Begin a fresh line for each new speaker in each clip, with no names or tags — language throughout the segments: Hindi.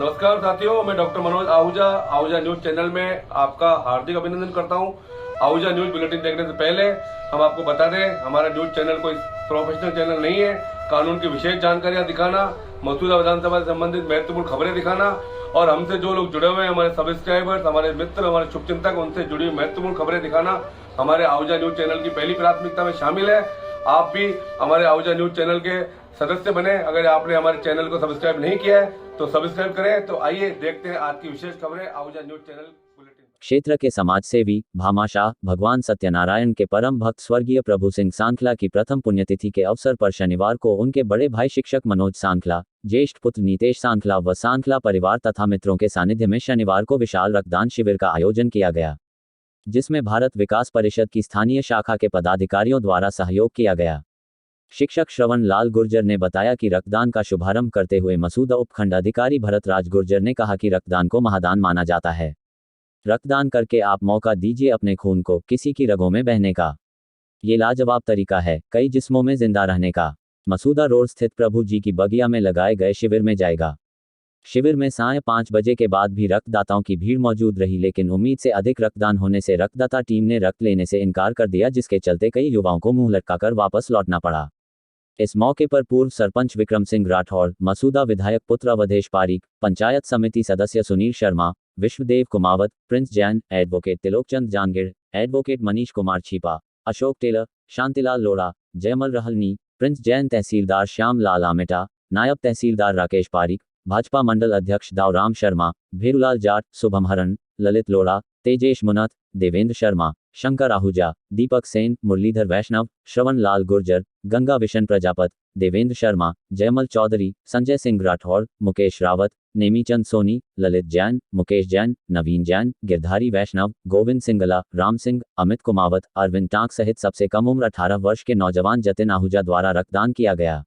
नमस्कार साथियों, मैं doctor Manoj Ahuja Ahuja news channel में आपका हार्दिक अभिनंदन करता हूं। आहूजा न्यूज बुलेटिन देखने से पहले हम आपको बता दें, हमारा न्यूज चैनल कोई प्रोफेशनल चैनल नहीं है। कानून की विशेष जानकारियां दिखाना, मौजूदा विधानसभा से संबंधित महत्वपूर्ण खबरें दिखाना और हमसे जो लोग जुड़े हुए हैं, हमारे सब्सक्राइबर्स, हमारे मित्र, हमारे शुभचिंतक, उनसे जुड़ी हुई महत्वपूर्ण खबरें दिखाना हमारे आहूजा न्यूज चैनल की पहली प्राथमिकता में शामिल है। आप भी हमारे आहूजा न्यूज चैनल के सदस्य बने। अगर आपने हमारे चैनल को सब्सक्राइब नहीं किया है तो सब्सक्राइब करें। तो आइए देखते हैं आज की विशेष खबरें आहूजा न्यूज चैनल बुलेटिन।
क्षेत्र के समाज सेवी भामाशाह भगवान सत्यनारायण के परम भक्त स्वर्गीय प्रभु सिंह सांखला की प्रथम पुण्यतिथि के अवसर पर शनिवार को उनके बड़े भाई शिक्षक मनोज सांखला, ज्येष्ठ पुत्र नीतेश सांखला व सांखला परिवार तथा मित्रों के सानिध्य में शनिवार को विशाल रक्तदान शिविर का आयोजन किया गया, जिसमें भारत विकास परिषद की स्थानीय शाखा के पदाधिकारियों द्वारा सहयोग किया गया। शिक्षक श्रवण लाल गुर्जर ने बताया कि रक्तदान का शुभारंभ करते हुए मसूदा उपखंड अधिकारी भरत राज गुर्जर ने कहा कि रक्तदान को महादान माना जाता है। रक्तदान करके आप मौका दीजिए अपने खून को किसी की रगों में बहने का। ये लाजवाब तरीका है कई जिस्मों में जिंदा रहने का। मसूदा रोड स्थित प्रभु जी की बगिया में लगाए गए शिविर में जाएगा। शिविर में साय 5 बजे के बाद भी रक्तदाताओं की भीड़ मौजूद रही, लेकिन उम्मीद से अधिक रक्तदान होने से रक्तदाता टीम ने रक्त लेने से इनकार कर दिया, जिसके चलते कई युवाओं को मुंह लटकाकर वापस लौटना पड़ा। इस मौके पर पूर्व सरपंच विक्रम सिंह राठौड़, मसूदा विधायक पुत्र अवधेश पारीक, पंचायत समिति सदस्य सुनील शर्मा, विश्वदेव कुमावत, प्रिंस जैन, एडवोकेट तिलोकचंद जानगिर, एडवोकेट मनीष कुमार छिपा, अशोक टेलर, शांतिलाल लोड़ा, जयमल रहलनी, प्रिंस जैन, तहसीलदार श्याम लाल आमेटा, नायब तहसीलदार राकेश पारीक, भाजपा मंडल अध्यक्ष दावराम शर्मा, भेरूलाल जाट, शुभम हरन, ललित लोड़ा, तेजेश मुनत, देवेंद्र शर्मा, शंकर आहूजा, दीपक सेन, मुरलीधर वैष्णव, श्रवण लाल गुर्जर, गंगा विशन प्रजापत, देवेंद्र शर्मा, जयमल चौधरी, संजय सिंह राठौड़, मुकेश रावत, नेमीचंद सोनी, ललित जैन, मुकेश जैन, नवीन जैन, गिरधारी वैष्णव, गोविंद सिंगला, राम सिंह, अमित कुमावत, अरविंद टांक सहित सबसे कम उम्र 18 वर्ष के नौजवान जतिन आहूजा द्वारा रक्तदान किया गया।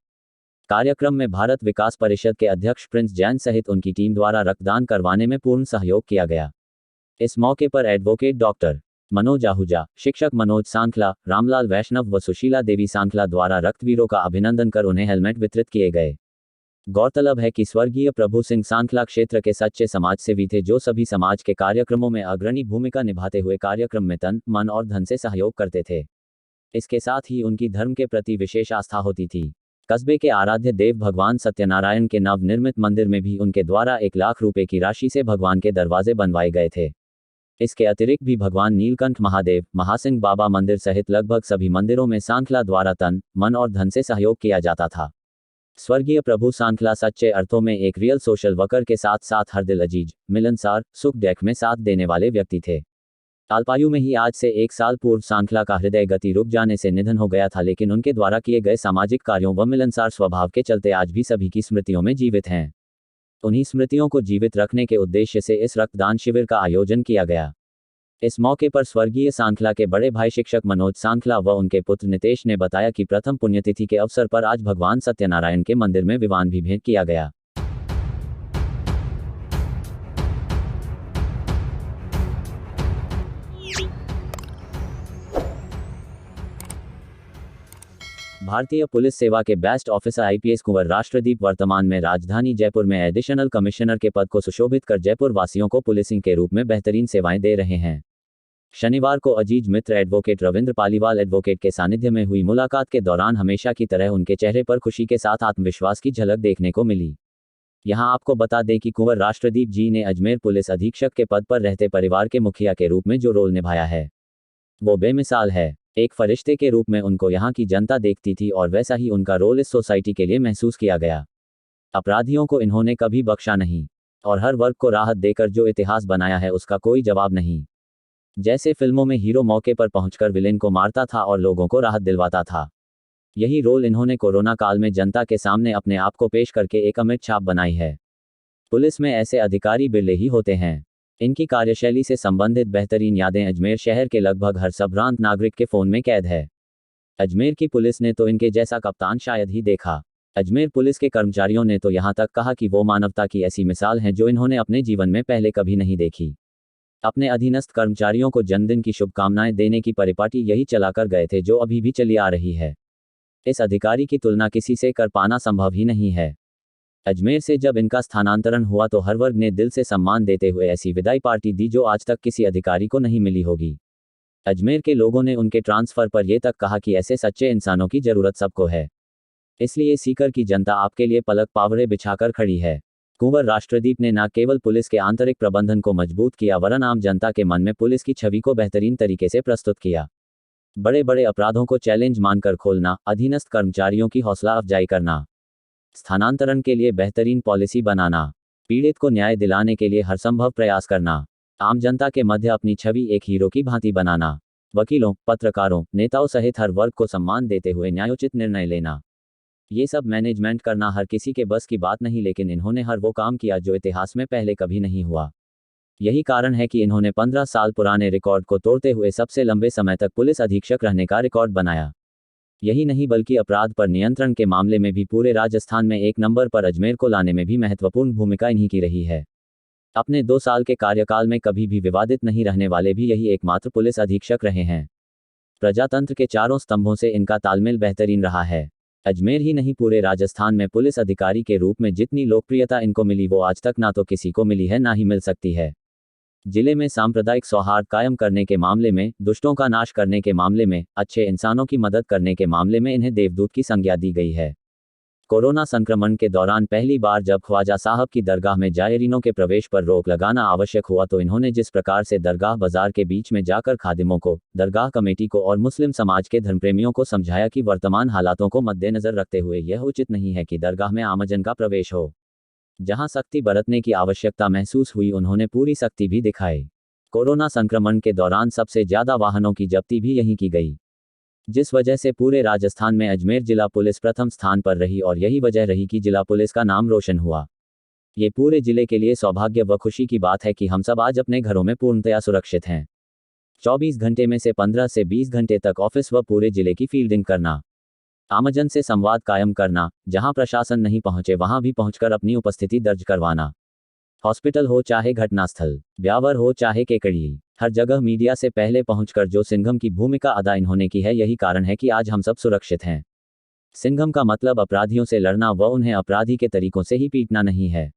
कार्यक्रम में भारत विकास परिषद के अध्यक्ष प्रिंस जैन सहित उनकी टीम द्वारा रक्तदान करवाने में पूर्ण सहयोग किया गया। इस मौके पर एडवोकेट डॉक्टर मनोज आहूजा, शिक्षक मनोज सांखला, रामलाल वैष्णव व सुशीला देवी सांखला द्वारा रक्तवीरों का अभिनंदन कर उन्हें हेलमेट वितरित किए गए। गौरतलब है कि स्वर्गीय प्रभु सिंह सांखला क्षेत्र के सच्चे समाज सेवी थे, जो सभी समाज के कार्यक्रमों में अग्रणी भूमिका निभाते हुए कार्यक्रम में तन, मन और धन से सहयोग करते थे। इसके साथ ही उनकी धर्म के प्रति विशेष आस्था होती थी। कस्बे के आराध्य देव भगवान सत्यनारायण के नवनिर्मित मंदिर में भी उनके द्वारा 1 लाख रुपए की राशि से भगवान के दरवाजे बनवाए गए थे। इसके अतिरिक्त भी भगवान नीलकंठ महादेव, महासिंह बाबा मंदिर सहित लगभग सभी मंदिरों में सांखला द्वारा तन, मन और धन से सहयोग किया जाता था। स्वर्गीय प्रभु सांखला सच्चे अर्थों में एक रियल सोशल वर्कर के साथ साथ हर दिल अजीज, मिलनसार, सुख दुख में साथ देने वाले व्यक्ति थे। अल्पायु में ही आज से 1 साल पूर्व सांखला का हृदय गति रुक जाने से निधन हो गया था, लेकिन उनके द्वारा किए गए सामाजिक कार्यों व मिलनसार स्वभाव के चलते आज भी सभी की स्मृतियों में जीवित हैं। उन्हीं स्मृतियों को जीवित रखने के उद्देश्य से इस रक्तदान शिविर का आयोजन किया गया। इस मौके पर स्वर्गीय सांखला के बड़े भाई शिक्षक मनोज सांखला व उनके पुत्र नितेश ने बताया कि प्रथम पुण्यतिथि के अवसर पर आज भगवान सत्यनारायण के मंदिर में विवान भी भेंट किया गया। भारतीय पुलिस सेवा के बेस्ट ऑफिसर आईपीएस कुंवर राष्ट्रदीप वर्तमान में राजधानी जयपुर में एडिशनल कमिश्नर के पद को सुशोभित कर जयपुर वासियों को पुलिसिंग के रूप में बेहतरीन सेवाएं दे रहे हैं। शनिवार को अजीज मित्र एडवोकेट रविंद्र पालीवाल एडवोकेट के सानिध्य में हुई मुलाकात के दौरान हमेशा की तरह उनके चेहरे पर खुशी के साथ आत्मविश्वास की झलक देखने को मिली। यहां आपको बता दें कि कुंवर राष्ट्रदीप जी ने अजमेर पुलिस अधीक्षक के पद पर रहते परिवार के मुखिया के रूप में जो रोल निभाया है वो बेमिसाल है। एक फरिश्ते के रूप में उनको यहाँ की जनता देखती थी और वैसा ही उनका रोल इस सोसाइटी के लिए महसूस किया गया। अपराधियों को इन्होंने कभी बख्शा नहीं और हर वर्ग को राहत देकर जो इतिहास बनाया है उसका कोई जवाब नहीं। जैसे फिल्मों में हीरो मौके पर पहुंचकर विलेन को मारता था और लोगों को राहत दिलवाता था, यही रोल इन्होंने कोरोना काल में जनता के सामने अपने आप को पेश करके एक अमिट छाप बनाई है। पुलिस में ऐसे अधिकारी बिरले ही होते हैं। इनकी कार्यशैली से संबंधित बेहतरीन यादें अजमेर शहर के लगभग हर संभ्रांत नागरिक के फोन में कैद है। अजमेर की पुलिस ने तो इनके जैसा कप्तान शायद ही देखा। अजमेर पुलिस के कर्मचारियों ने तो यहाँ तक कहा कि वो मानवता की ऐसी मिसाल हैं जो इन्होंने अपने जीवन में पहले कभी नहीं देखी। अपने अधीनस्थ कर्मचारियों को जन्मदिन की शुभकामनाएं देने की परिपाटी यही चलाकर गए थे, जो अभी भी चली आ रही है। इस अधिकारी की तुलना किसी से कर पाना संभव ही नहीं है। अजमेर से जब इनका स्थानांतरण हुआ तो हर वर्ग ने दिल से सम्मान देते हुए ऐसी विदाई पार्टी दी जो आज तक किसी अधिकारी को नहीं मिली होगी। अजमेर के लोगों ने उनके ट्रांसफर पर यह तक कहा कि ऐसे सच्चे इंसानों की जरूरत सबको है, इसलिए सीकर की जनता आपके लिए पलक पावड़े बिछाकर खड़ी है। कुंवर राष्ट्रदीप ने न केवल पुलिस के आंतरिक प्रबंधन को मजबूत किया वरन आम जनता के मन में पुलिस की छवि को बेहतरीन तरीके से प्रस्तुत किया। बड़े बड़े अपराधों को चैलेंज मानकर खोलना, अधीनस्थ कर्मचारियों की हौसला अफजाई करना, स्थानांतरण के लिए बेहतरीन पॉलिसी बनाना, पीड़ित को न्याय दिलाने के लिए हरसंभव प्रयास करना, आम जनता के मध्य अपनी छवि एक हीरो की भांति बनाना, वकीलों, पत्रकारों, नेताओं सहित हर वर्ग को सम्मान देते हुए न्यायोचित निर्णय लेना, ये सब मैनेजमेंट करना हर किसी के बस की बात नहीं, लेकिन इन्होंने हर वो काम किया जो इतिहास में पहले कभी नहीं हुआ। यही कारण है कि इन्होंने 15 साल पुराने रिकॉर्ड को तोड़ते हुए सबसे लंबे समय तक पुलिस अधीक्षक रहने का रिकॉर्ड बनाया। यही नहीं बल्कि अपराध पर नियंत्रण के मामले में भी पूरे राजस्थान में एक नंबर पर अजमेर को लाने में भी महत्वपूर्ण भूमिका इन्हीं की रही है। अपने 2 साल के कार्यकाल में कभी भी विवादित नहीं रहने वाले भी यही एकमात्र पुलिस अधीक्षक रहे हैं। प्रजातंत्र के चारों स्तंभों से इनका तालमेल बेहतरीन रहा है। अजमेर ही नहीं पूरे राजस्थान में पुलिस अधिकारी के रूप में जितनी लोकप्रियता इनको मिली वो आज तक ना तो किसी को मिली है ना ही मिल सकती है। जिले में सांप्रदायिक सौहार्द कायम करने के मामले में, दुष्टों का नाश करने के मामले में, अच्छे इंसानों की मदद करने के मामले में इन्हें देवदूत की संज्ञा दी गई है। कोरोना संक्रमण के दौरान पहली बार जब ख्वाजा साहब की दरगाह में जायरीनों के प्रवेश पर रोक लगाना आवश्यक हुआ तो इन्होंने जिस प्रकार से दरगाह बाजार के बीच में जाकर खादिमों को, दरगाह कमेटी को और मुस्लिम समाज के धर्मप्रेमियों को समझाया कि वर्तमान हालातों को मद्देनजर रखते हुए यह उचित नहीं है कि दरगाह में आमजन का प्रवेश हो। जहां सख्ती बरतने की आवश्यकता महसूस हुई उन्होंने पूरी सख्ती भी दिखाई। कोरोना संक्रमण के दौरान सबसे ज्यादा वाहनों की जब्ती भी यहीं की गई, जिस वजह से पूरे राजस्थान में अजमेर जिला पुलिस प्रथम स्थान पर रही और यही वजह रही कि जिला पुलिस का नाम रोशन हुआ। ये पूरे जिले के लिए सौभाग्य व खुशी की बात है कि हम सब आज अपने घरों में पूर्णतया सुरक्षित हैं। 24 घंटे में से 15 से 20 घंटे तक ऑफिस व पूरे जिले की फील्डिंग करना, आमजन से संवाद कायम करना, जहां प्रशासन नहीं पहुंचे वहां भी पहुंचकर अपनी उपस्थिति दर्ज करवाना, हॉस्पिटल हो चाहे घटनास्थल, ब्यावर हो चाहे केकड़ी, हर जगह मीडिया से पहले पहुंचकर जो सिंघम की भूमिका अदा इन्होंने की है यही कारण है कि आज हम सब सुरक्षित हैं। सिंघम का मतलब अपराधियों से लड़ना व उन्हें अपराधी के तरीकों से ही पीटना नहीं है,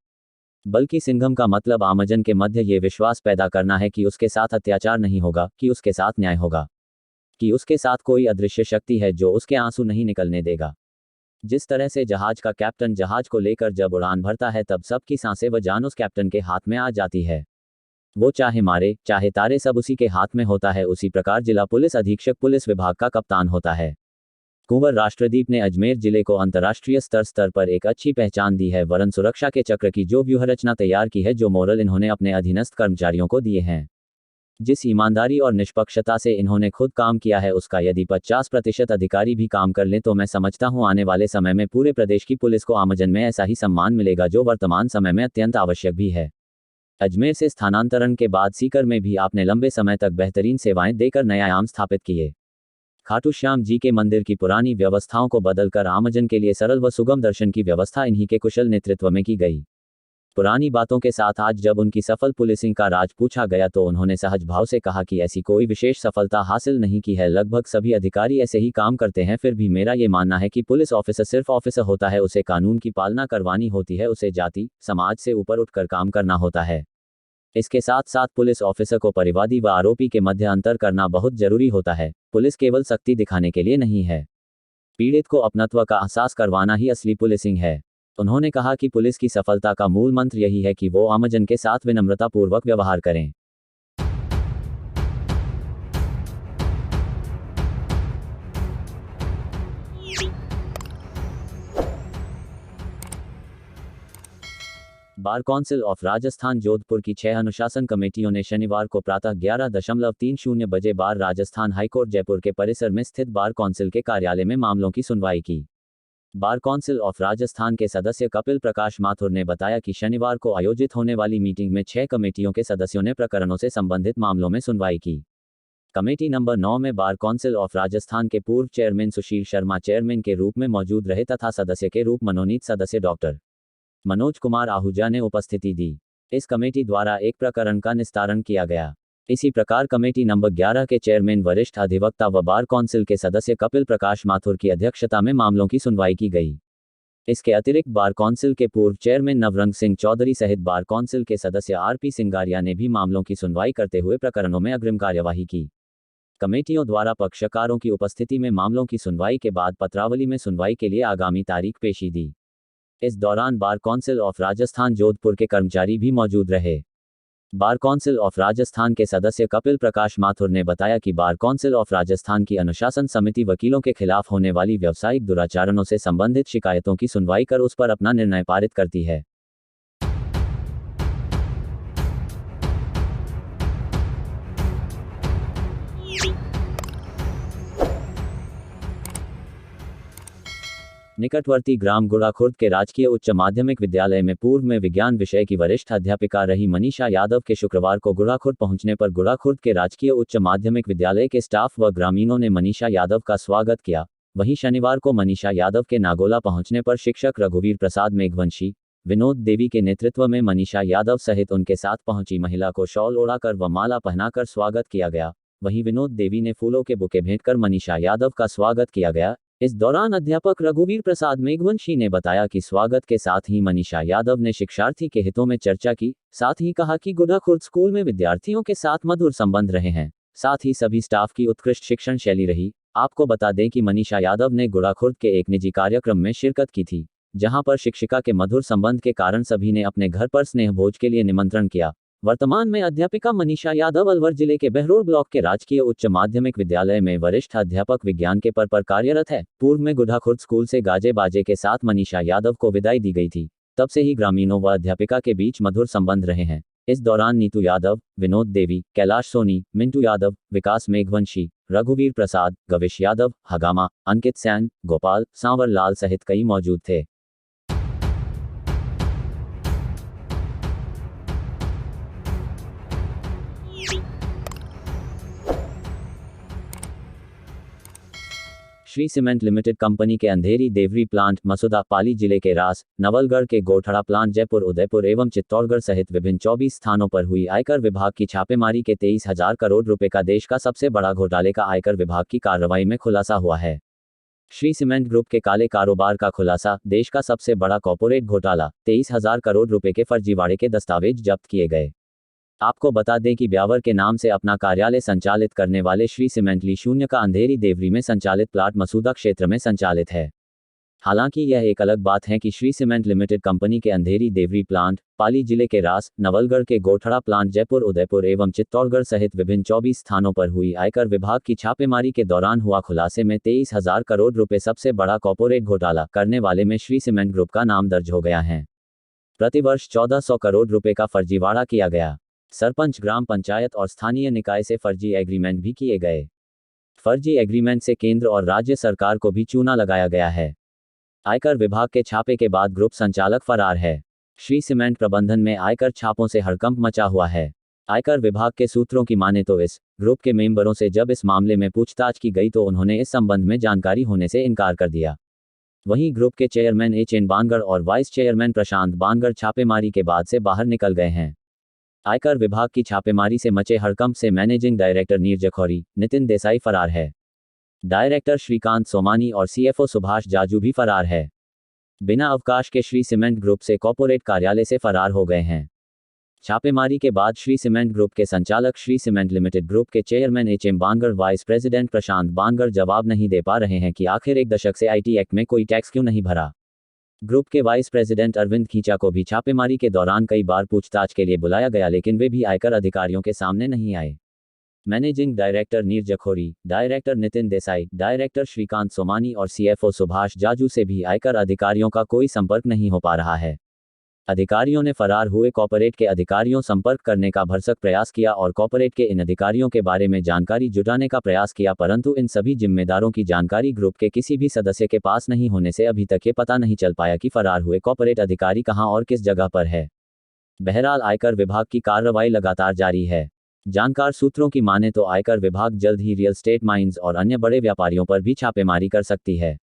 बल्कि सिंघम का मतलब आमजन के मध्य ये विश्वास पैदा करना है कि उसके साथ अत्याचार नहीं होगा, कि उसके साथ न्याय होगा, कि उसके साथ कोई अदृश्य शक्ति है जो उसके आंसू नहीं निकलने देगा। जिस तरह से जहाज का कैप्टन जहाज को लेकर जब उड़ान भरता है तब सबकी सांसें व जान उस कैप्टन के हाथ में आ जाती है, वो चाहे मारे चाहे तारे सब उसी के हाथ में होता है, उसी प्रकार जिला पुलिस अधीक्षक पुलिस विभाग का कप्तान होता है। कुंवर राष्ट्रदीप ने अजमेर जिले को अंतर्राष्ट्रीय स्तर पर एक अच्छी पहचान दी है वरन सुरक्षा के चक्र की जो व्यूहरचना तैयार की है, जो मोरल इन्होंने अपने अधीनस्थ कर्मचारियों को दिए हैं, जिस ईमानदारी और निष्पक्षता से इन्होंने खुद काम किया है उसका यदि 50% अधिकारी भी काम कर लें तो मैं समझता हूं आने वाले समय में पूरे प्रदेश की पुलिस को आमजन में ऐसा ही सम्मान मिलेगा जो वर्तमान समय में अत्यंत आवश्यक भी है। अजमेर से स्थानांतरण के बाद सीकर में भी आपने लंबे समय तक बेहतरीन सेवाएं देकर नए आयाम स्थापित किए। खाटू श्याम जी के मंदिर की पुरानी व्यवस्थाओं को बदलकर आमजन के लिए सरल व सुगम दर्शन की व्यवस्था इन्हीं के कुशल नेतृत्व में की गई। पुरानी बातों के साथ आज जब उनकी सफल पुलिसिंग का राज पूछा गया तो उन्होंने सहज भाव से कहा कि ऐसी कोई विशेष सफलता हासिल नहीं की है, लगभग सभी अधिकारी ऐसे ही काम करते हैं। फिर भी मेरा ये मानना है कि पुलिस ऑफिसर सिर्फ ऑफिसर होता है, उसे कानून की पालना करवानी होती है, उसे जाति समाज से ऊपर उठकर काम करना होता है। इसके साथ साथ पुलिस ऑफिसर को परिवादी व आरोपी के मध्य अंतर करना बहुत जरूरी होता है। पुलिस केवल सख्ती दिखाने के लिए नहीं है, पीड़ित को अपनत्व का एहसास करवाना ही असली पुलिसिंग है। उन्होंने कहा कि पुलिस की सफलता का मूल मंत्र यही है कि वो आमजन के साथ विनम्रतापूर्वक व्यवहार करें। Bar council of Rajasthan Jodhpur की 6 अनुशासन कमेटियों ने शनिवार को प्रातः 11:30 बजे बार राजस्थान हाईकोर्ट जयपुर के परिसर में स्थित बार कौंसिल के कार्यालय में मामलों की सुनवाई की। बार कौंसिल ऑफ राजस्थान के सदस्य कपिल प्रकाश माथुर ने बताया कि शनिवार को आयोजित होने वाली मीटिंग में 6 कमेटियों के सदस्यों ने प्रकरणों से संबंधित मामलों में सुनवाई की। कमेटी नंबर 9 में बार कौंसिल ऑफ राजस्थान के पूर्व चेयरमैन सुशील शर्मा चेयरमैन के रूप में मौजूद रहे तथा सदस्य के रूप मनोनीत सदस्य डॉक्टर मनोज कुमार आहूजा ने उपस्थिति दी। इस कमेटी द्वारा एक प्रकरण का निस्तारण किया गया। इसी प्रकार कमेटी नंबर 11 के चेयरमैन वरिष्ठ अधिवक्ता व बार कौंसिल के सदस्य कपिल प्रकाश माथुर की अध्यक्षता में मामलों की सुनवाई की गई। इसके अतिरिक्त बार कौंसिल के पूर्व चेयरमैन नवरंग सिंह चौधरी सहित बार कौंसिल के सदस्य आरपी सिंगारिया ने भी मामलों की सुनवाई करते हुए प्रकरणों में अग्रिम कार्यवाही की। कमेटियों द्वारा पक्षकारों की उपस्थिति में मामलों की सुनवाई के बाद पत्रावली में सुनवाई के लिए आगामी तारीख पेशी दी। इस दौरान bar council of Rajasthan Jodhpur के कर्मचारी भी मौजूद रहे। बार कौंसिल ऑफ राजस्थान के सदस्य कपिल प्रकाश माथुर ने बताया कि बार कौंसिल ऑफ राजस्थान की अनुशासन समिति वकीलों के खिलाफ होने वाली व्यावसायिक दुराचरणों से संबंधित शिकायतों की सुनवाई कर उस पर अपना निर्णय पारित करती है। निकटवर्ती ग्राम गुड़ाखुर्द के राजकीय उच्च माध्यमिक विद्यालय में पूर्व में विज्ञान विषय की वरिष्ठ अध्यापिका रही मनीषा यादव के शुक्रवार को गुड़ाखुर्द पहुंचने पर गुड़ाखुर्द के राजकीय उच्च माध्यमिक विद्यालय के स्टाफ व ग्रामीणों ने मनीषा यादव का स्वागत किया। वहीं शनिवार को मनीषा यादव के नागोला पहुंचने पर शिक्षक रघुवीर प्रसाद मेघवंशी, विनोद देवी के नेतृत्व में मनीषा यादव सहित उनके साथ पहुंची महिला को शॉल ओढ़ाकर व माला पहनाकर स्वागत किया गया। वहीं विनोद देवी ने फूलों के बुके भेंट कर मनीषा यादव का स्वागत किया गया। इस दौरान अध्यापक रघुवीर प्रसाद मेघवंशी ने बताया कि स्वागत के साथ ही मनीषा यादव ने शिक्षार्थी के हितों में चर्चा की। साथ ही कहा कि गुड़ाखुर्द स्कूल में विद्यार्थियों के साथ मधुर संबंध रहे हैं। साथ ही सभी स्टाफ की उत्कृष्ट शिक्षण शैली रही। आपको बता दें कि मनीषा यादव ने गुड़ाखुर्द के एक निजी कार्यक्रम में शिरकत की थी, जहां पर शिक्षिका के मधुर संबंध के कारण सभी ने अपने घर पर स्नेह भोज के लिए निमंत्रण किया। वर्तमान में अध्यापिका मनीषा यादव अलवर जिले के बहरोड ब्लॉक के राजकीय उच्च माध्यमिक विद्यालय में वरिष्ठ अध्यापक विज्ञान के पद पर कार्यरत है। पूर्व में गुड़ाखुर्द स्कूल से गाजे बाजे के साथ मनीषा यादव को विदाई दी गई थी। तब से ही ग्रामीणों व अध्यापिका के बीच मधुर संबंध रहे हैं। इस दौरान नीतू यादव, विनोद देवी, कैलाश सोनी, मिंटू यादव, विकास मेघवंशी, रघुवीर प्रसाद, गविश यादव, हगामा, अंकित सैन, गोपाल, सांवर लाल सहित कई मौजूद थे। श्री सीमेंट लिमिटेड कंपनी के अंधेरी देवरी प्लांट, मसूदा, पाली जिले के रास, नवलगढ़ के गोठड़ा प्लांट, जयपुर, उदयपुर एवं चित्तौड़गढ़ सहित विभिन्न 24 स्थानों पर हुई आयकर विभाग की छापेमारी के 23,000 करोड़ रुपए का देश का सबसे बड़ा घोटाले का आयकर विभाग की कार्रवाई में खुलासा हुआ है। श्री सीमेंट ग्रुप के काले कारोबार का खुलासा, देश का सबसे बड़ा कॉर्पोरेट घोटाला, 23,000 करोड़ रुपए के फर्जीवाड़े के दस्तावेज जब्त किए गए। आपको बता दें कि ब्यावर के नाम से अपना कार्यालय संचालित करने वाले श्री सीमेंट ली शून्य का अंधेरी देवरी में संचालित प्लांट मसूदा क्षेत्र में संचालित है। हालांकि यह एक अलग बात है कि श्री सीमेंट लिमिटेड कंपनी के अंधेरी देवरी प्लांट, पाली जिले के रास, नवलगढ़ के गोठड़ा प्लांट, जयपुर, उदयपुर एवं चित्तौड़गढ़ सहित विभिन्न 24 स्थानों पर हुई आयकर विभाग की छापेमारी के दौरान हुआ खुलासे में 23,000 करोड़ रुपए सबसे बड़ा कॉर्पोरेट घोटाला करने वाले में श्री सीमेंट ग्रुप का नाम दर्ज हो गया है। प्रतिवर्ष 1,400 करोड़ रुपए का फर्जीवाड़ा किया गया। सरपंच, ग्राम पंचायत और स्थानीय निकाय से फर्जी एग्रीमेंट भी किए गए। फर्जी एग्रीमेंट से केंद्र और राज्य सरकार को भी चूना लगाया गया है। आयकर विभाग के छापे के बाद ग्रुप संचालक फरार है। श्री सीमेंट प्रबंधन में आयकर छापों से हड़कंप मचा हुआ है। आयकर विभाग के सूत्रों की माने तो इस ग्रुप के मेंबरों से जब इस मामले में पूछताछ की गई तो उन्होंने इस संबंध में जानकारी होने से इनकार कर दिया। वहीं ग्रुप के चेयरमैन एच.एन. बानगढ़ और वाइस चेयरमैन प्रशांत बानगढ़ छापेमारी के बाद से बाहर निकल गए हैं। आयकर विभाग की छापेमारी से मचे हड़कंप से मैनेजिंग डायरेक्टर नीरज खौरी, नितिन देसाई फरार है। डायरेक्टर श्रीकांत सोमानी और सीएफओ सुभाष जाजू भी फरार है। बिना अवकाश के श्री सीमेंट ग्रुप से कॉर्पोरेट कार्यालय से फरार हो गए हैं। छापेमारी के बाद श्री सीमेंट ग्रुप के संचालक, श्री सीमेंट लिमिटेड ग्रुप के chairman H M. Bangur, vice president Prashant Bangur जवाब नहीं दे पा रहे हैं कि आखिर एक दशक से आईटी एक्ट में कोई टैक्स क्यों नहीं भरा। ग्रुप के वाइस प्रेसिडेंट अरविंद खींचा को भी छापेमारी के दौरान कई बार पूछताछ के लिए बुलाया गया, लेकिन वे भी आयकर अधिकारियों के सामने नहीं आए। Managing director Neeraj Khauri, director Nitin Desai, director Shrikant Somani और सीएफओ सुभाष जाजू से भी आयकर अधिकारियों का कोई संपर्क नहीं हो पा रहा है। अधिकारियों ने फरार हुए कॉर्पोरेट के अधिकारियों संपर्क करने का भरसक प्रयास किया और कॉर्पोरेट के इन अधिकारियों के बारे में जानकारी जुटाने का प्रयास किया, परंतु इन सभी जिम्मेदारों की जानकारी ग्रुप के किसी भी सदस्य के पास नहीं होने से अभी तक ये पता नहीं चल पाया कि फरार हुए कॉर्पोरेट अधिकारी कहां और किस जगह पर है। बहरहाल आयकर विभाग की कार्रवाई लगातार जारी है। जानकार सूत्रों की माने तो आयकर विभाग जल्द ही रियल एस्टेट, माइंस और अन्य बड़े व्यापारियों पर भी छापेमारी कर सकती है।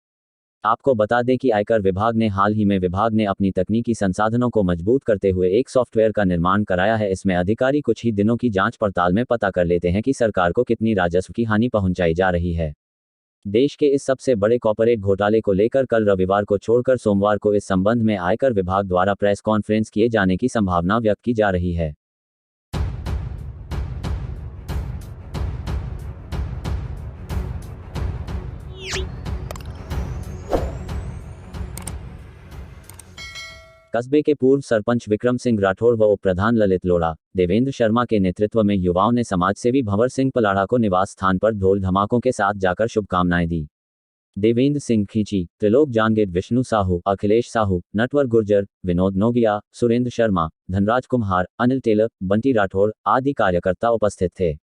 आपको बता दें कि आयकर विभाग ने हाल ही में विभाग ने अपनी तकनीकी संसाधनों को मजबूत करते हुए एक सॉफ्टवेयर का निर्माण कराया है। इसमें अधिकारी कुछ ही दिनों की जांच पड़ताल में पता कर लेते हैं कि सरकार को कितनी राजस्व की हानि पहुंचाई जा रही है। देश के इस सबसे बड़े कॉर्पोरेट घोटाले को लेकर कल रविवार को छोड़कर सोमवार को इस संबंध में आयकर विभाग द्वारा प्रेस कॉन्फ्रेंस किए जाने की संभावना व्यक्त की जा रही है। कस्बे के पूर्व सरपंच विक्रम सिंह राठौड़ व उप प्रधान ललित लोढ़ा, देवेंद्र शर्मा के नेतृत्व में युवाओं ने समाजसेवी भंवर सिंह पलाढ़ा को निवास स्थान पर ढोल धमाकों के साथ जाकर शुभकामनाएं दी। देवेंद्र सिंह खींची, त्रिलोक जांगीर, विष्णु साहू, अखिलेश साहू, नटवर गुर्जर, विनोद नोगिया, सुरेंद्र शर्मा, धनराज कुम्हार, अनिल टेलर, बंटी राठौड़ आदि कार्यकर्ता उपस्थित थे।